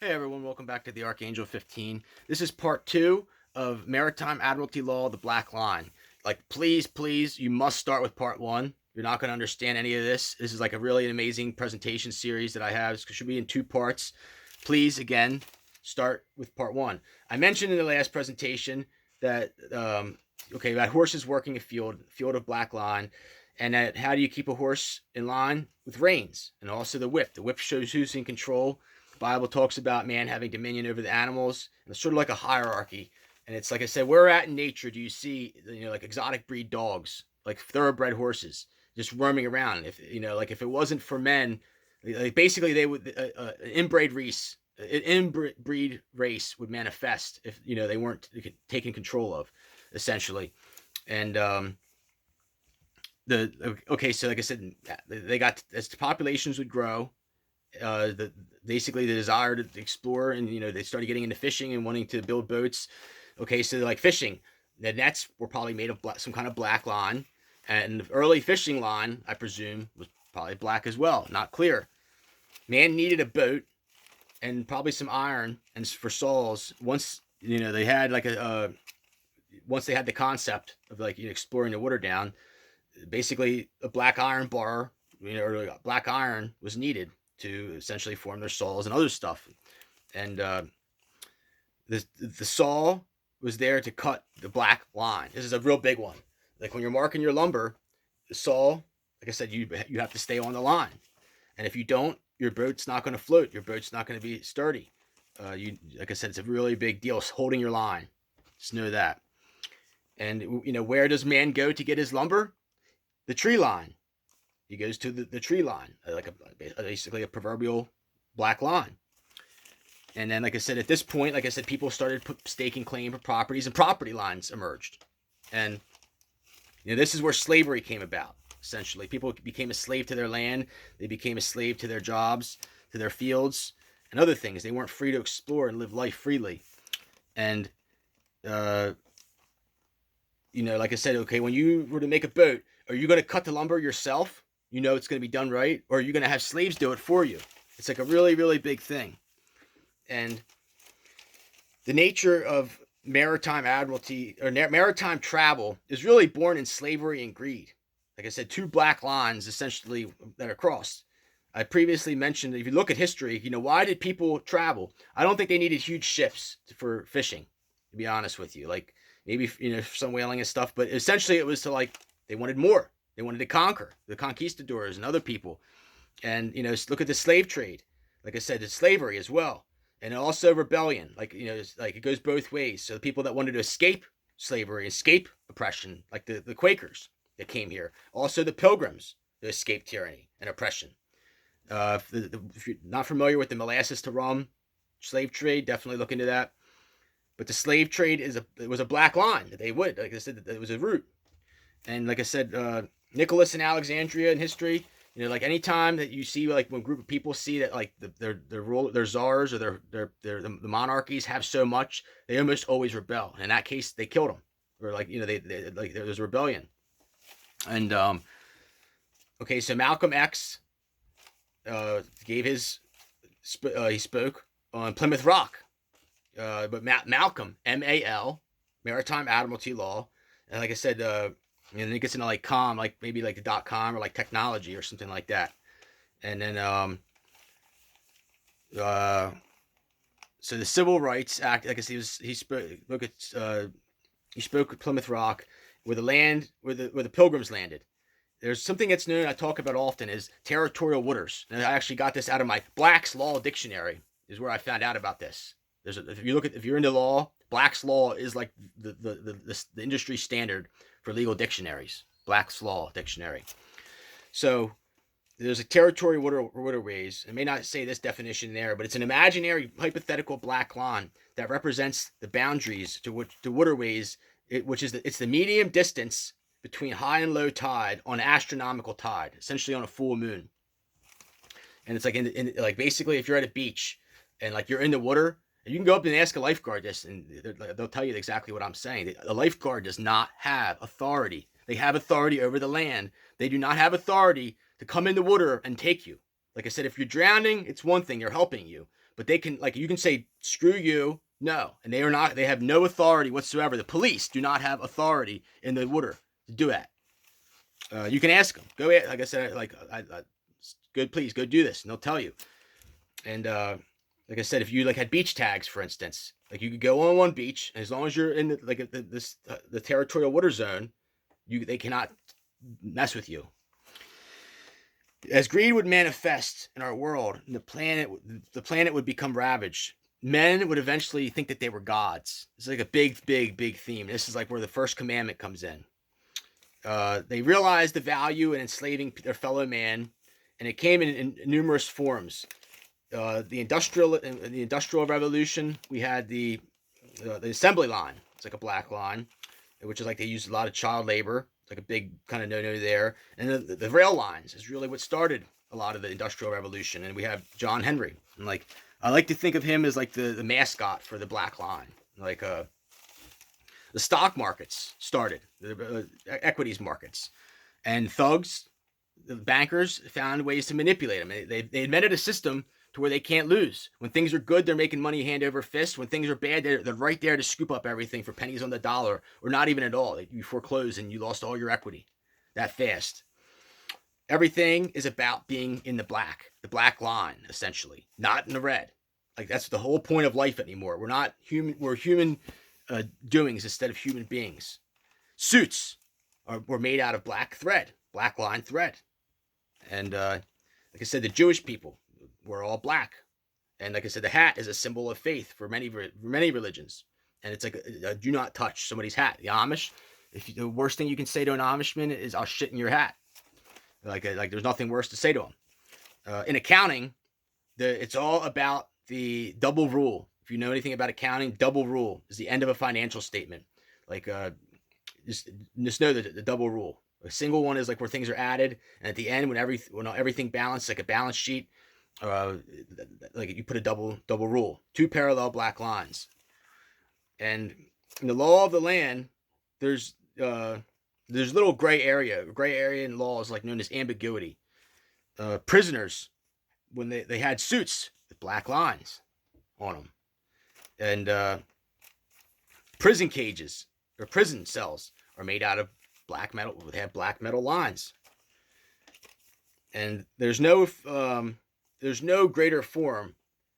Hey everyone, welcome back to the Archangel 15. This is part 2 of Maritime Admiralty Law, the Black Line. Like, please, you must start with part 1. You're not going to understand any of this. This is like a really amazing presentation series that I have. It should be in 2 parts. Please, again, start with part 1. I mentioned in the last presentation that, about horses working a field of black line, and that how do you keep a horse in line? With reins, and also the whip. The whip shows who's in control. Bible talks about man having dominion over the animals, and it's sort of like a hierarchy. And it's like I said, where at in nature do you see, like exotic breed dogs, like thoroughbred horses, just roaming around? If it wasn't for men, like basically they would an inbreed race would manifest if they weren't taken control of, essentially. And so like I said, they got as the populations would grow, basically the desire to explore, and they started getting into fishing and wanting to build boats. Okay, so like fishing, the nets were probably made of some kind of black line, and the early fishing line, I presume, was probably black as well, not clear. Man needed a boat and probably some iron and for saws. Once they had once they had the concept of exploring the water down, basically a black iron bar, or black iron was needed to essentially form their saws and other stuff. And the saw was there to cut the black line. This is a real big one. Like when you're marking your lumber, the saw, like I said, you have to stay on the line. And if you don't, your boat's not going to float. Your boat's not going to be sturdy. Like I said, it's a really big deal holding your line. Just know that. And where does man go to get his lumber? The tree line. He goes to the tree line, basically a proverbial black line. And then, like I said, at this point, people started staking claim for properties, and property lines emerged. And this is where slavery came about. Essentially, people became a slave to their land. They became a slave to their jobs, to their fields, and other things. They weren't free to explore and live life freely. And like I said, okay, when you were to make a boat, are you going to cut the lumber yourself? It's going to be done right, or are you going to have slaves do it for you? It's like a really, really big thing. And the nature of maritime admiralty or maritime travel is really born in slavery and greed. Like I said, 2 black lines essentially that are crossed. I previously mentioned that if you look at history, why did people travel? I don't think they needed huge ships for fishing, to be honest with you. Like maybe some whaling and stuff, but essentially it was to they wanted more. They wanted to conquer the conquistadors and other people. And, look at the slave trade. Like I said, it's slavery as well. And also rebellion. It goes both ways. So the people that wanted to escape slavery, escape oppression, like the Quakers that came here. Also the Pilgrims that escaped tyranny and oppression. If you're not familiar with the molasses to rum slave trade, definitely look into that. But the slave trade was a black line that they would. Like I said, it was a route. And like I said, Nicholas and Alexandria in history, anytime that you see when a group of people see that their czars or the monarchies have so much, they almost always rebel. And in that case, they killed them, or there was rebellion. And okay, so Malcolm X gave he spoke on Plymouth Rock, but Malcolm MAL, Maritime Admiralty Law, and like I said. And then it gets into maybe the .com or technology or something like that. And then so the Civil Rights Act, like I said, he spoke at Plymouth Rock, where the Pilgrims landed. There's something that's known, I talk about often, is territorial waters. And I actually got this out of my Black's Law Dictionary, is where I found out about this. If you're into law, Black's Law is like the industry standard for legal dictionaries. Black's Law Dictionary. So there's a territorial waterways. I may not say this definition there, but it's an imaginary hypothetical black line that represents the boundaries to waterways, it's the medium distance between high and low tide on astronomical tide, essentially on a full moon. And it's basically if you're at a beach and you're in the water, you can go up and ask a lifeguard this, and they'll tell you exactly what I'm saying. A lifeguard does not have authority. They have authority over the land. They do not have authority to come in the water and take you. Like I said, if you're drowning, it's one thing. They're helping you. but they can, like, you can say, screw you, no. And they are not, they have no authority whatsoever. The police do not have authority in the water to do that. You can ask them. Go, like I said, like, good, please go do this, and they'll tell you. And like I said, if you like had beach tags, for instance, like you could go on one beach, and as long as you're in the territorial water zone, they cannot mess with you. As greed would manifest in our world, the planet would become ravaged. Men would eventually think that they were gods. It's like a big, big, big theme. This is like where the first commandment comes in. They realized the value in enslaving their fellow man, and it came in numerous forms. The industrial revolution, we had the assembly line. It's like a black line, which is like they used a lot of child labor. It's like a big kind of no-no there. And the rail lines is really what started a lot of the industrial revolution. And we have John Henry. And like I like to think of him as like the mascot for the black line. Like the stock markets started, the equities markets, and thugs, the bankers, found ways to manipulate them. They invented a system to where they can't lose. When things are good, they're making money hand over fist. When things are bad, they're right there to scoop up everything for pennies on the dollar, or not even at all. You foreclose and you lost all your equity that fast. Everything is about being in the black line, essentially, not in the red. Like that's the whole point of life anymore. We're not human. We're human doings instead of human beings. Suits were made out of black line thread, and like I said, the Jewish people were all black, and like I said, the hat is a symbol of faith for many religions, and it's like a do not touch somebody's hat. The Amish, the worst thing you can say to an Amishman is "I'll shit in your hat." Like there's nothing worse to say to them. In accounting, it's all about the double rule. If you know anything about accounting, double rule is the end of a financial statement. Like just know the double rule. A single one is like where things are added, and at the end, when everything balanced, like a balance sheet, like you put a double rule, two parallel black lines. And in the law of the land, there's little gray area in laws like known as ambiguity. Prisoners, when they had suits with black lines on them, and prison cages or prison cells are made out of black metal. They have black metal lines, and there's no greater form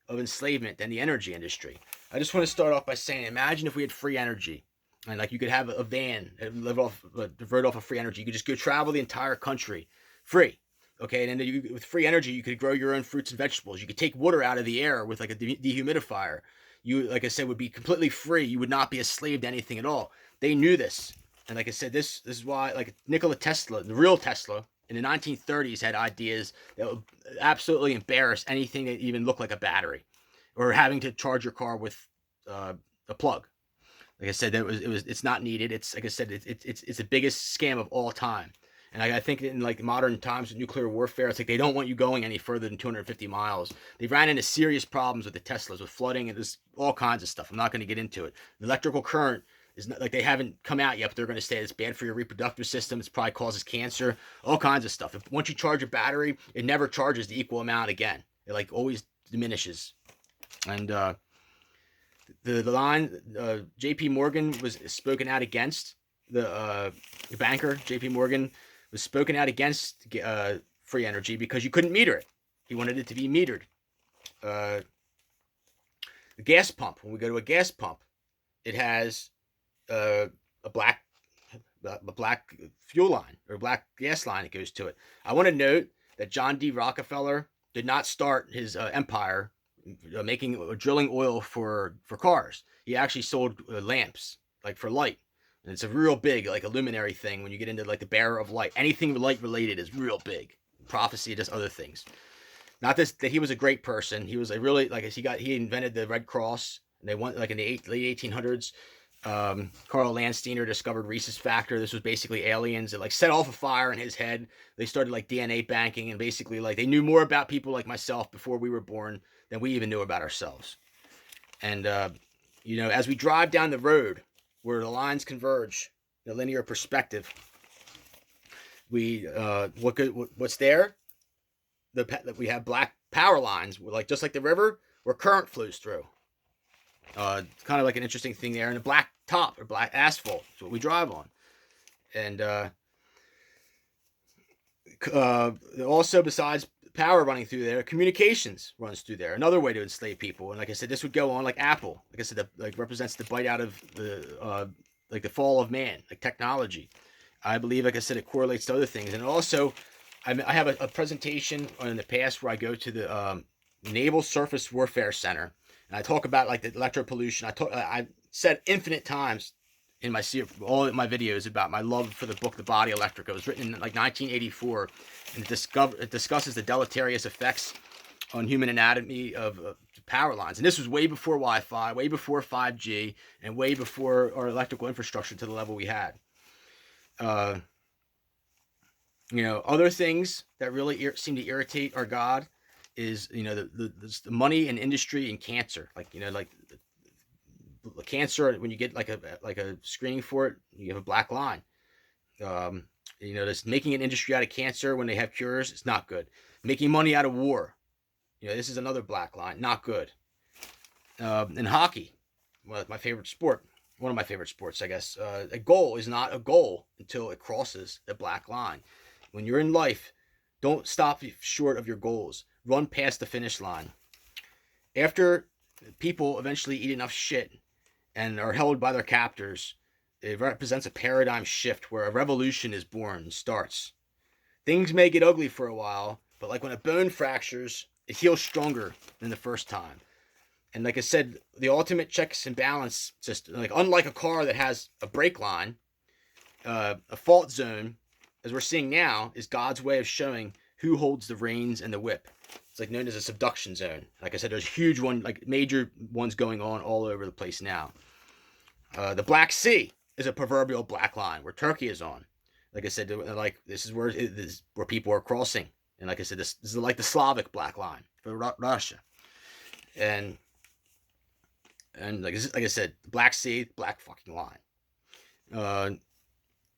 of enslavement than the energy industry. I just want to start off by saying, imagine if we had free energy, and like you could have a van divert off of free energy. You could just go travel the entire country free. Okay, and then with free energy, you could grow your own fruits and vegetables. You could take water out of the air with like a dehumidifier. You, like I said, would be completely free. You would not be a slave to anything at all. They knew this, and like I said, this is why, like Nikola Tesla, the real Tesla, in the 1930s, had ideas that would absolutely embarrass anything that even looked like a battery, or having to charge your car with a plug. Like I said, it's not needed. It's like I said, it's the biggest scam of all time. And I think in like modern times with nuclear warfare, it's like they don't want you going any further than 250 miles. They ran into serious problems with the Teslas, with flooding, and there's all kinds of stuff. I'm not going to get into it. The electrical current is not, like, they haven't come out yet, but they're going to say it's bad for your reproductive system. It probably causes cancer, all kinds of stuff. Once you charge a battery, it never charges the equal amount again. It like always diminishes. And the line J.P. Morgan was spoken out against. The banker J.P. Morgan was spoken out against free energy because you couldn't meter it. He wanted it to be metered. The gas pump. When we go to a gas pump, it has a black fuel line or black gas line that goes to it. I want to note that John D. Rockefeller did not start his empire drilling oil for cars. He actually sold lamps, like for light. And it's a real big, like a luminary thing when you get into like the bearer of light. Anything light related is real big. Prophecy, just other things. Not that he was a great person. He was a really, like, he invented the Red Cross. And they went like in the late 1800s. Carl Landsteiner discovered rhesus factor. This was basically aliens that like set off a fire in his head. They started like DNA banking, and basically like they knew more about people like myself before we were born than we even knew about ourselves. And as we drive down the road where the lines converge in a linear perspective, we what's there? We have black power lines, like just like the river. where current flows through. It's kind of like an interesting thing there. And a black top or black asphalt is what we drive on. And also, besides power running through there, communications runs through there. Another way to enslave people. And like I said, this would go on like Apple. Like I said, like represents the bite out of the like the fall of man, like technology. I believe, like I said, it correlates to other things. And also, I have a presentation in the past where I go to the Naval Surface Warfare Center, and I talk about like the electropollution. I said infinite times in all of my videos about my love for the book The Body Electric. It was written in like 1984, and it discusses the deleterious effects on human anatomy of power lines. And this was way before Wi-Fi, way before 5G, and way before our electrical infrastructure to the level we had. Other things that really seem to irritate our God is, the money and industry and cancer. Like, like cancer, when you get like a screening for it, you have a black line. This making an industry out of cancer when they have cures, it's not good. Making money out of war, this is another black line, not good. In hockey, my favorite sport, one of my favorite sports, I guess, a goal is not a goal until it crosses the black line. When you're in life, don't stop short of your goals. Run past the finish line. After people eventually eat enough shit and are held by their captors, it represents a paradigm shift where a revolution is born and starts. Things may get ugly for a while, but like when a bone fractures, it heals stronger than the first time. And like I said, the ultimate checks and balance system, like unlike a car that has a brake line, a fault zone, as we're seeing now, is God's way of showing who holds the reins and the whip. It's like known as a subduction zone. Like I said, there's huge like major ones going on all over the place now. The Black Sea is a proverbial black line where Turkey is on. Like I said, like this is where people are crossing. And like I said, this is like the Slavic black line for Russia. And like I said, the Black Sea, black fucking line.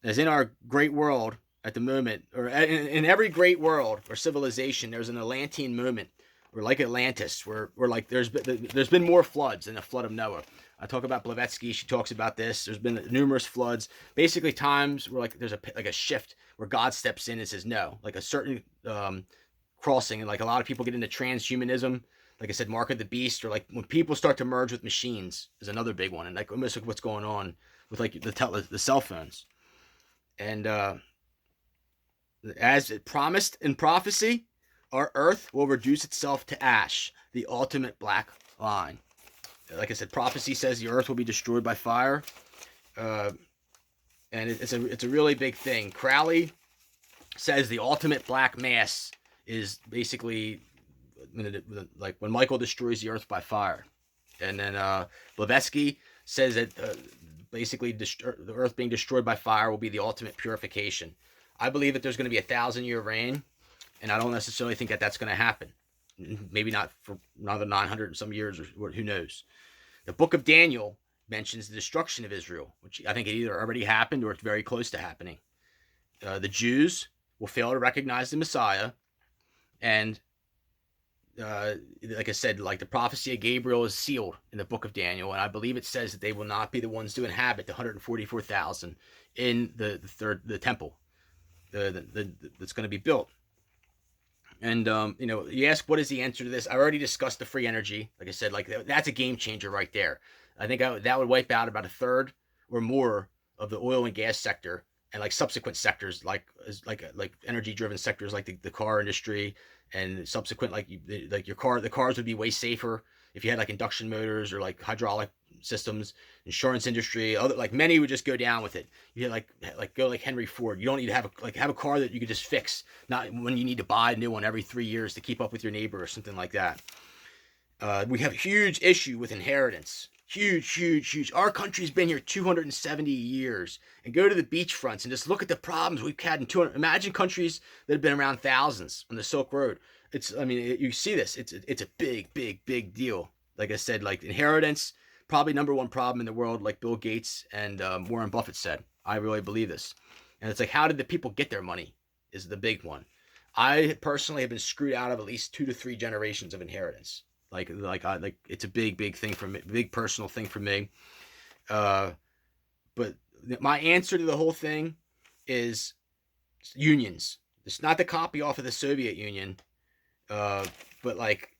As in our great world at the moment, or in every great world or civilization, there's an Atlantean moment, or like Atlantis, where like there's been more floods than the flood of Noah. I talk about Blavatsky. She talks about this. There's been numerous floods. Basically, times where like there's a shift where God steps in and says no, like a certain crossing, and like a lot of people get into transhumanism. Like I said, Mark of the Beast, or like when people start to merge with machines is another big one, and like almost like what's going on with like the cell phones. And as it promised in prophecy, our earth will reduce itself to ash, the ultimate black line. Like I said, prophecy says the earth will be destroyed by fire. And it's a really big thing. Crowley says the ultimate black mass is basically like when Michael destroys the earth by fire. And then Blavatsky says that basically the earth being destroyed by fire will be the ultimate purification. I believe that there's going to be 1,000-year reign, and I don't necessarily think that that's going to happen. Maybe not for another 900 and some years, or who knows. The book of Daniel mentions the destruction of Israel, which I think it either already happened or it's very close to happening. The Jews will fail to recognize the Messiah, and like I said, like the prophecy of Gabriel is sealed in the book of Daniel, and I believe it says that they will not be the ones to inhabit the 144,000 in the temple that's going to be built. And you ask what is the answer to this? I already discussed the free energy. Like I said, like that's a game changer right there. I think that would wipe out about a third or more of the oil and gas sector, and like subsequent sectors like energy driven sectors like the car industry, and subsequent the cars would be way safer if you had like induction motors or like hydraulic systems. Insurance industry, other like many would just go down with it. You like go like Henry Ford. You don't need to have a car that you could just fix, not when you need to buy a new one every 3 years to keep up with your neighbor or something like that. We have a huge issue with inheritance. Huge. Our country's been here 270 years. And go to the beachfronts and just look at the problems we've had in 200. Imagine countries that have been around thousands on the Silk Road. You see this. It's a big deal. Like I said, like inheritance, probably number one problem in the world, like Bill Gates and Warren Buffett said. I really believe this. And it's like, how did the people get their money is the big one. I personally have been screwed out of at least 2 to 3 generations of inheritance. Like it's a big thing for me, big personal thing for me. Uh, but my answer to the whole thing is unions. It's not the copy off of the Soviet Union, but like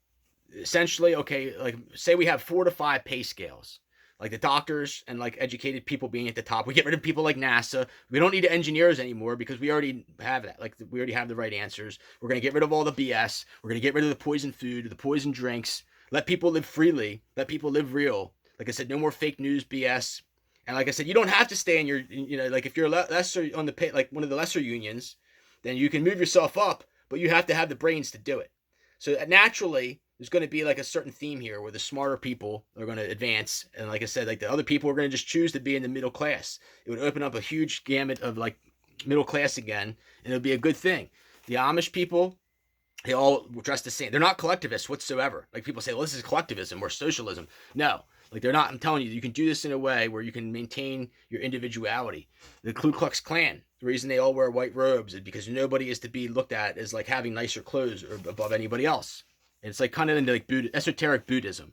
essentially, okay, like say we have 4 to 5 pay scales, like the doctors and like educated people being at the top. We get rid of people like NASA. We don't need engineers anymore because we already have that. Like we already have the right answers. We're gonna get rid of all the BS. We're gonna get rid of the poison food, the poison drinks. Let people live freely. Let people live real. Like I said, no more fake news BS. And like I said, you don't have to stay in your, like if you're lesser on the pay, like one of the lesser unions, then you can move yourself up, but you have to have the brains to do it. So naturally, there's going to be like a certain theme here where the smarter people are going to advance, and like I said, like the other people are going to just choose to be in the middle class. It would open up a huge gamut of like middle class again, and it would be a good thing. The Amish people, they all dress the same. They're not collectivists whatsoever. Like people say, well, this is collectivism or socialism. No, like they're not. I'm telling you, you can do this in a way where you can maintain your individuality. The Ku Klux Klan, the reason they all wear white robes is because nobody is to be looked at as like having nicer clothes or above anybody else. And it's like kind of into like esoteric Buddhism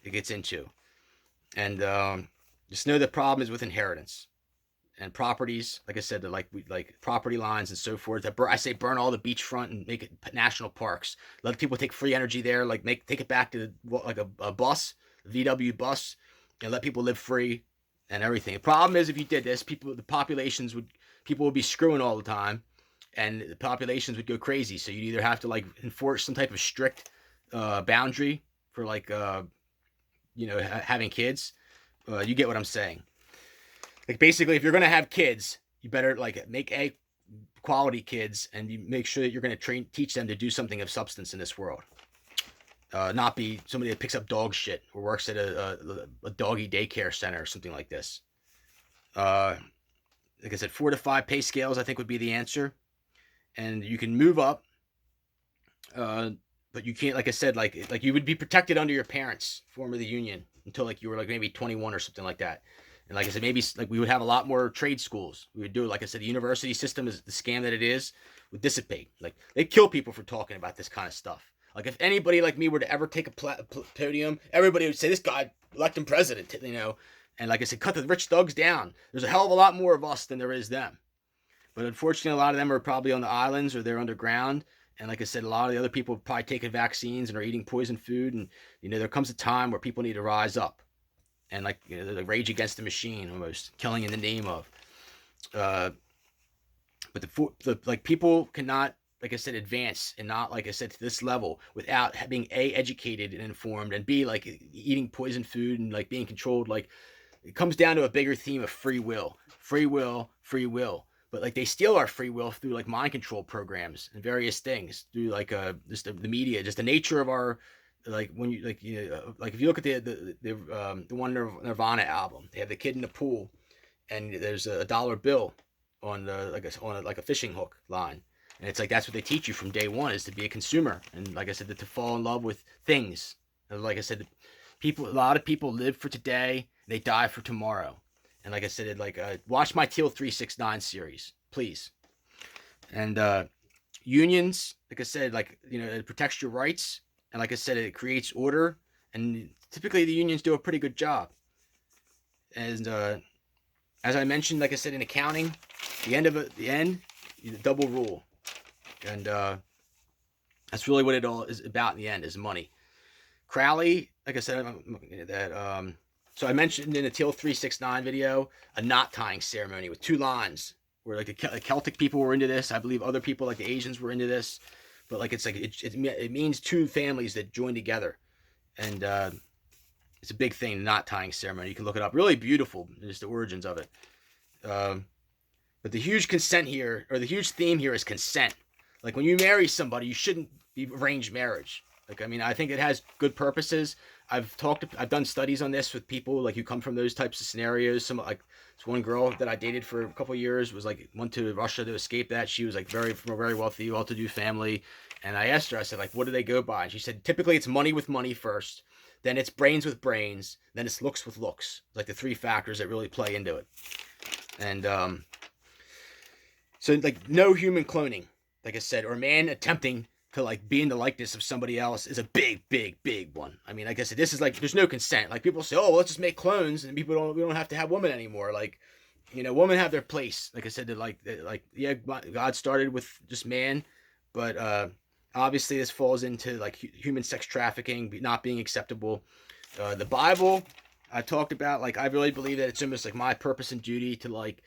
it gets into. And just know the problem is with inheritance and properties. Like I said, like property lines and so forth. I say burn all the beachfront and make it national parks. Let people take free energy there. Like take it back to like a bus, a VW bus, and let people live free and everything. The problem is if you did this, people would be screwing all the time, and the populations would go crazy. So you'd either have to like enforce some type of strict boundary for like having kids. You get what I'm saying. Like basically, if you're gonna have kids, you better like make quality kids, and you make sure that you're gonna teach them to do something of substance in this world. Not be somebody that picks up dog shit or works at a doggy daycare center or something like this. Like I said, 4 to 5 pay scales I think would be the answer, and you can move up. But you can't, like I said, like you would be protected under your parents' form of the union until like you were like maybe 21 or something like that. And like I said, maybe like we would have a lot more trade schools. We would do, like I said, the university system is the scam that it is would dissipate. Like they kill people for talking about this kind of stuff. Like if anybody like me were to ever take a podium, everybody would say this guy elect him president, And like I said, cut the rich thugs down. There's a hell of a lot more of us than there is them. But unfortunately, a lot of them are probably on the islands or they're underground. And like I said, a lot of the other people have probably taken vaccines and are eating poison food. And, there comes a time where people need to rise up and like, the rage against the machine, almost killing in the name of. But the people cannot, like I said, advance and not, like I said, to this level without being educated and informed, and B, like eating poison food and like being controlled. Like it comes down to a bigger theme of free will. But like they steal our free will through like mind control programs and various things, through like just the media, just the nature of our, like when you like like if you look at the one Nirvana album, they have the kid in the pool, and there's a dollar bill on like a fishing hook line, and it's like that's what they teach you from day one, is to be a consumer, and like I said, to fall in love with things. And like I said, a lot of people live for today, they die for tomorrow. And like I said, watch my Teal 369 series, please. And unions, like I said, it protects your rights. And like I said, it creates order. And typically the unions do a pretty good job. And as I mentioned, like I said, in accounting, the end, the double rule. And that's really what it all is about in the end, is money. Crowley, like I said, so I mentioned in the Teal 369 video, a knot tying ceremony with 2 lines, where like the Celtic people were into this. I believe other people like the Asians were into this, but like it means 2 families that join together, and it's a big thing, knot tying ceremony. You can look it up. Really beautiful, just the origins of it. But the huge consent here, or the huge theme here, is consent. Like when you marry somebody, you shouldn't be arranged marriage. Like, I mean, I think it has good purposes. I've done studies on this with people like who come from those types of scenarios. Some like this one girl that I dated for a couple of years was like went to Russia to escape that. She was like from a very wealthy, well-to-do family, and I asked her, I said, like, what do they go by? And she said, typically it's money with money first, then it's brains with brains, then it's looks with looks. Like the 3 factors that really play into it. And so like no human cloning, like I said, or man attempting to like be in the likeness of somebody else is a big, big, big one. I mean, like I said, this is like there's no consent. Like people say, oh, well, let's just make clones, and we don't have to have women anymore. Like, women have their place. Like I said, yeah, God started with just man, but obviously this falls into like human sex trafficking not being acceptable. The Bible, I talked about, like I really believe that it's almost like my purpose and duty to like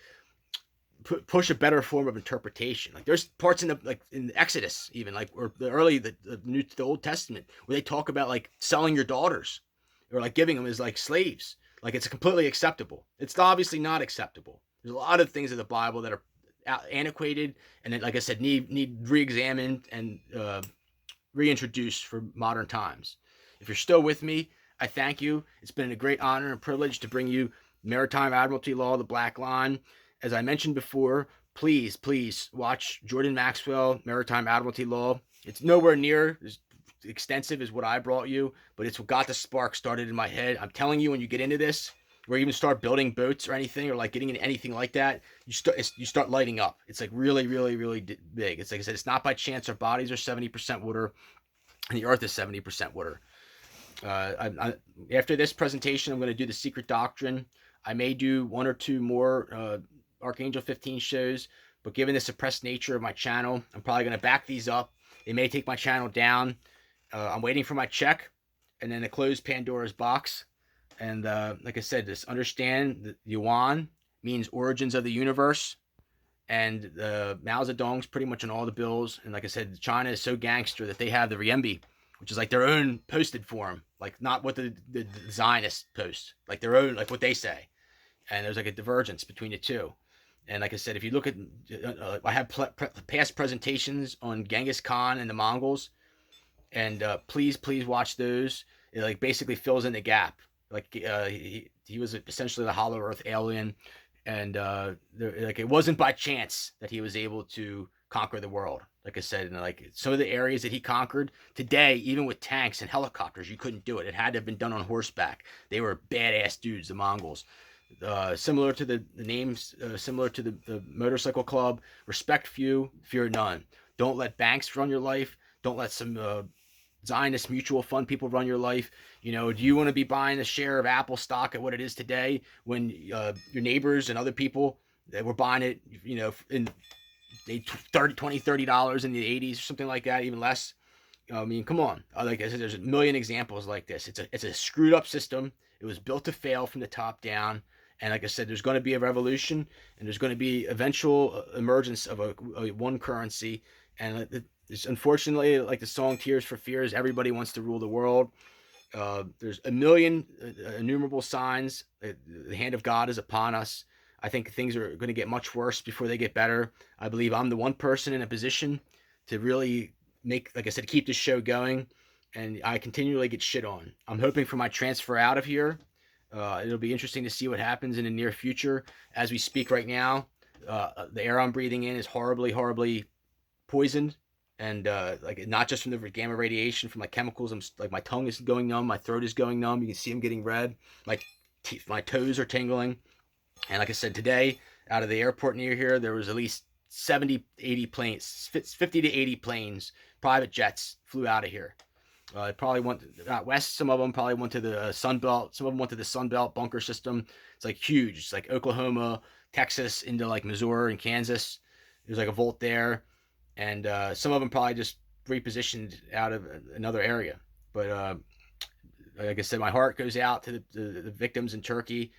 push a better form of interpretation. Like there's parts in in Exodus, even like, or the Old Testament, where they talk about like selling your daughters or like giving them as like slaves. Like it's completely acceptable. It's obviously not acceptable. There's a lot of things in the Bible that are antiquated and then, like I said, need re-examined and reintroduced for modern times. If you're still with me, I thank you. It's been a great honor and privilege to bring you Maritime Admiralty Law, the Black Line. As I mentioned before, please watch Jordan Maxwell, Maritime Admiralty Law. It's nowhere near as extensive as what I brought you, but it's what got the spark started in my head. I'm telling you, when you get into this, or even start building boats or anything, or like getting into anything like that, you start lighting up. It's like really, really, really big. It's like I said, it's not by chance. Our bodies are 70% water, and the Earth is 70% water. After this presentation, I'm going to do the Secret Doctrine. I may do one or two more Archangel 15 shows, but given the suppressed nature of my channel, I'm probably going to back these up. It may take my channel down. I'm waiting for my check, and then to close Pandora's box. And like I said, just understand that Yuan means origins of the universe, and Mao Zedong's pretty much on all the bills. And like I said, China is so gangster that they have the renminbi, which is like their own posted form, like not what the Zionists post, like their own, like what they say. And there's like a divergence between the two. And like I said, if you look at, I have past presentations on Genghis Khan and the Mongols, and please watch those. It like basically fills in the gap. Like he was essentially the Hollow Earth alien, and like it wasn't by chance that he was able to conquer the world. Like I said, and like some of the areas that he conquered today, even with tanks and helicopters, you couldn't do it. It had to have been done on horseback. They were badass dudes, the Mongols. Similar to the names, similar to the motorcycle club. Respect few, fear none. Don't let banks run your life. Don't let some Zionist mutual fund people run your life. Do you want to be buying a share of Apple stock at what it is today when your neighbors and other people that were buying it, in $30 in the 80s or something like that, even less? I mean, come on. Like I said, there's a million examples like this. It's a screwed up system. It was built to fail from the top down. And like I said, there's going to be a revolution, and there's going to be eventual emergence of a one currency. And it's unfortunately, like the song Tears for Fears, everybody wants to rule the world. There's a million innumerable signs. The hand of God is upon us. I think things are going to get much worse before they get better. I believe I'm the one person in a position to really make, like I said, keep this show going. And I continually get shit on. I'm hoping for my transfer out of here. It'll be interesting to see what happens in the near future. As we speak right now, the air I'm breathing in is horribly, horribly poisoned. And like not just from the gamma radiation, from like chemicals. I'm like, my tongue is going numb, my throat is going numb. You can see them getting red. My toes are tingling. And like I said, today out of the airport near here, there was at least 70, 80 planes, 50 to 80 planes, private jets flew out of here. Probably went out west. Some of them probably went to the Sun Belt. Some of them went to the Sun Belt bunker system. It's like huge. It's like Oklahoma, Texas, into like Missouri and Kansas. There's like a volt there. And some of them probably just repositioned out of another area. But like I said, my heart goes out to the victims in Turkey.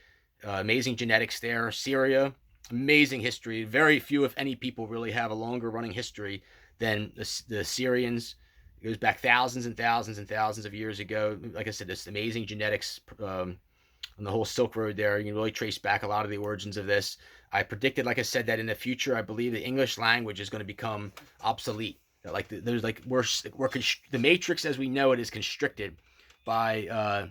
Amazing genetics there. Syria, amazing history. Very few, if any, people really have a longer running history than the Syrians. It goes back thousands and thousands and thousands of years ago. Like I said, this amazing genetics on the whole Silk Road there. You can really trace back a lot of the origins of this. I predicted, like I said, that in the future, I believe the English language is going to become obsolete. That like there's like the Matrix as we know it is constricted by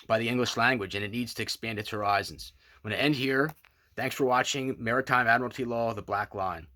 the English language, and it needs to expand its horizons. I'm going to end here. Thanks for watching Maritime Admiralty Law, the Black Line.